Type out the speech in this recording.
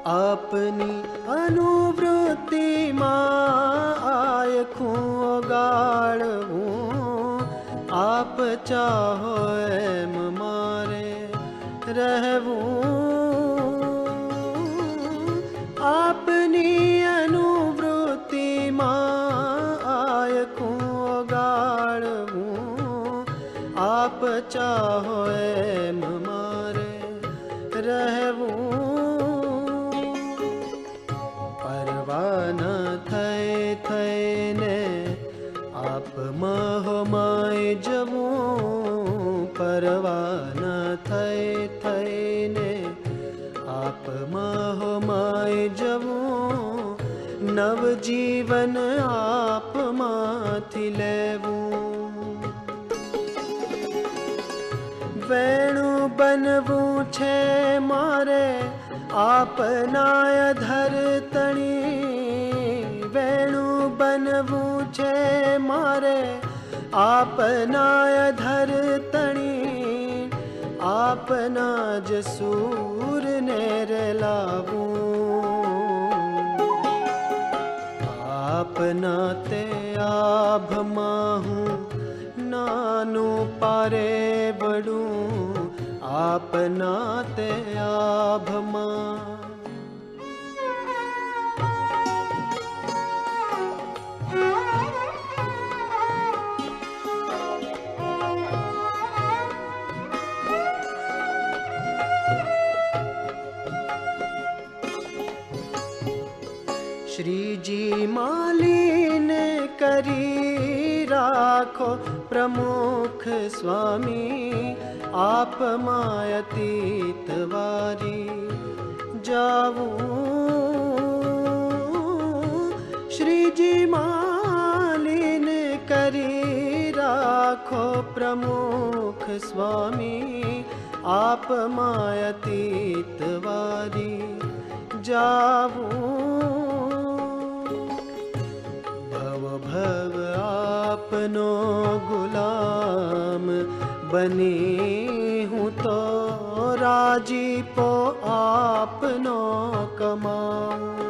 આપની અનુવૃત્તિમાં આયખું ઓગાળવું, આપ ચાહો એમ મારે રહેવું. આપની અનુવૃત્તિમાં આયખું ઓગાળવું, આપ ચાહો એમ મારે રહેવું. પરવાના થઈને આપ મહમાય જવું, પરવાના થઈને આપ મહમાય જવું, નવજીવન આપમાંથી લેવું. વેણું બનવું છે મારે આપના ધરતણી, વેણું બનવું છે મારે આપના ધરતણી, આપના જ સૂરને રેલાવું. આપના તે આભમાં હું નાનું પારે વડું, આપના તે આભમાં. શ્રીજી માલીને કરી રાખો પ્રમુખ સ્વામી, આપ માયતીત વારી જાવું. શ્રીજી માલીને કરી રાખો પ્રમુખ સ્વામી, આપ માયતીત વારી જાવું. ભવ આપનો ગુલામ બની હું તો રાજીપો આપનો કમાઉં.